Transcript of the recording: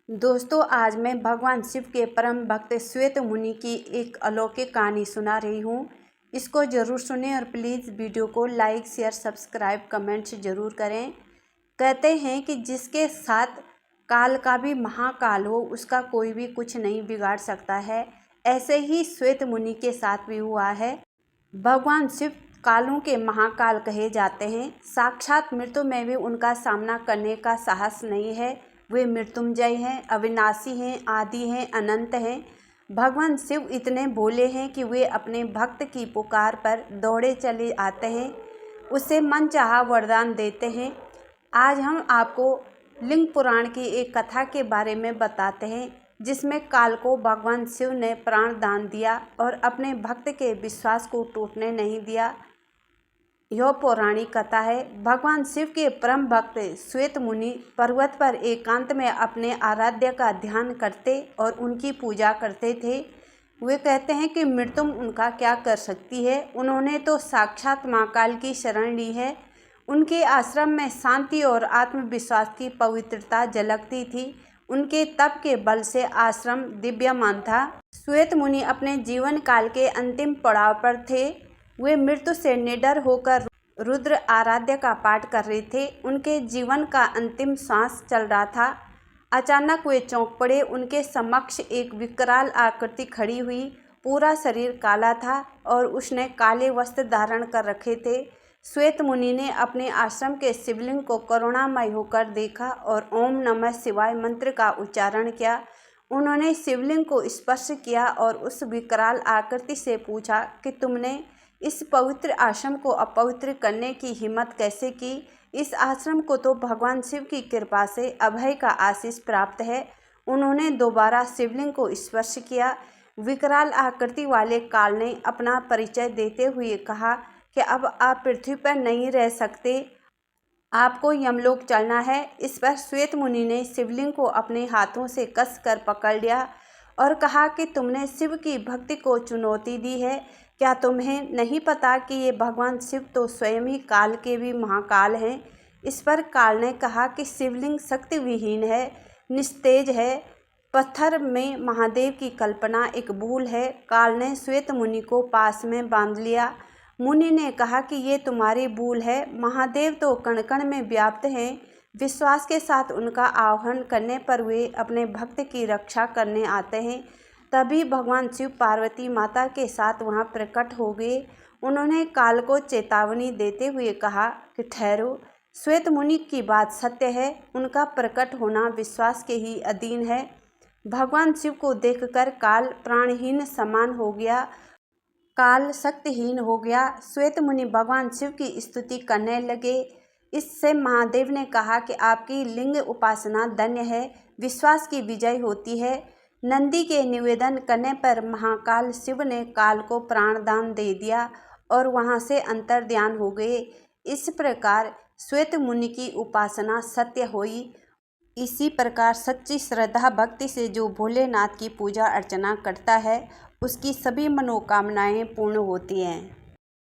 दोस्तों, आज मैं भगवान शिव के परम भक्त श्वेत मुनि की एक अलौकिक कहानी सुना रही हूँ। इसको ज़रूर सुनें और प्लीज़ वीडियो को लाइक, शेयर, सब्सक्राइब, कमेंट्स ज़रूर करें। कहते हैं कि जिसके साथ काल का भी महाकाल हो, उसका कोई भी कुछ नहीं बिगाड़ सकता है। ऐसे ही श्वेत मुनि के साथ भी हुआ है। भगवान शिव कालों के महाकाल कहे जाते हैं। साक्षात मृत्यु में भी उनका सामना करने का साहस नहीं है। वे मृत्युंजय हैं, अविनाशी हैं, आदि हैं, अनंत हैं। भगवान शिव इतने भोले हैं कि वे अपने भक्त की पुकार पर दौड़े चले आते हैं, उसे मनचाहा वरदान देते हैं। आज हम आपको लिंग पुराण की एक कथा के बारे में बताते हैं, जिसमें काल को भगवान शिव ने प्राण दान दिया और अपने भक्त के विश्वास को टूटने नहीं दिया। यह पौराणिक कथा है। भगवान शिव के परम भक्त श्वेत मुनि पर्वत पर एकांत में अपने आराध्य का ध्यान करते और उनकी पूजा करते थे। वे कहते हैं कि मृत्यु उनका क्या कर सकती है। उन्होंने तो साक्षात महाकाल की शरण ली है। उनके आश्रम में शांति और आत्मविश्वास की पवित्रता झलकती थी। उनके तप के बल से आश्रम दिव्यमान था। श्वेत मुनि अपने जीवन काल के अंतिम पड़ाव पर थे। वे मृत्यु से निडर होकर रुद्र आराध्य का पाठ कर रहे थे। उनके जीवन का अंतिम सांस चल रहा था। अचानक वे चौंक पड़े। उनके समक्ष एक विकराल आकृति खड़ी हुई। पूरा शरीर काला था और उसने काले वस्त्र धारण कर रखे थे। श्वेत मुनि ने अपने आश्रम के शिवलिंग को करुणामय होकर देखा और ओम नमः शिवाय मंत्र का उच्चारण किया। उन्होंने शिवलिंग को स्पर्श किया और उस विकराल आकृति से पूछा कि तुमने इस पवित्र आश्रम को अपवित्र करने की हिम्मत कैसे की। इस आश्रम को तो भगवान शिव की कृपा से अभय का आशीष प्राप्त है। उन्होंने दोबारा शिवलिंग को स्पर्श किया। विकराल आकृति वाले काल ने अपना परिचय देते हुए कहा कि अब आप पृथ्वी पर नहीं रह सकते, आपको यमलोक चलना है। इस पर श्वेत मुनि ने शिवलिंग को अपने हाथों से कसकर पकड़ लिया और कहा कि तुमने शिव की भक्ति को चुनौती दी है। क्या तुम्हें नहीं पता कि ये भगवान शिव तो स्वयं ही काल के भी महाकाल हैं। इस पर काल ने कहा कि शिवलिंग शक्ति विहीन है, निस्तेज है, पत्थर में महादेव की कल्पना एक भूल है। काल ने श्वेत मुनि को पास में बांध लिया। मुनि ने कहा कि ये तुम्हारी भूल है, महादेव तो कण कण में व्याप्त हैं। विश्वास के साथ उनका आह्वान करने पर वे अपने भक्त की रक्षा करने आते हैं। तभी भगवान शिव पार्वती माता के साथ वहां प्रकट हो गए। उन्होंने काल को चेतावनी देते हुए कहा कि ठहरो, श्वेत मुनि की बात सत्य है, उनका प्रकट होना विश्वास के ही अधीन है। भगवान शिव को देखकर काल प्राणहीन समान हो गया, काल शक्तिहीन हो गया। श्वेत मुनि भगवान शिव की स्तुति करने लगे। इससे महादेव ने कहा कि आपकी लिंग उपासना धन्य है, विश्वास की विजय होती है। नंदी के निवेदन करने पर महाकाल शिव ने काल को प्राणदान दे दिया और वहां से अंतर्ध्यान हो गए। इस प्रकार श्वेत मुनि की उपासना सत्य हुई। इसी प्रकार सच्ची श्रद्धा भक्ति से जो भोलेनाथ की पूजा अर्चना करता है, उसकी सभी मनोकामनाएं पूर्ण होती हैं।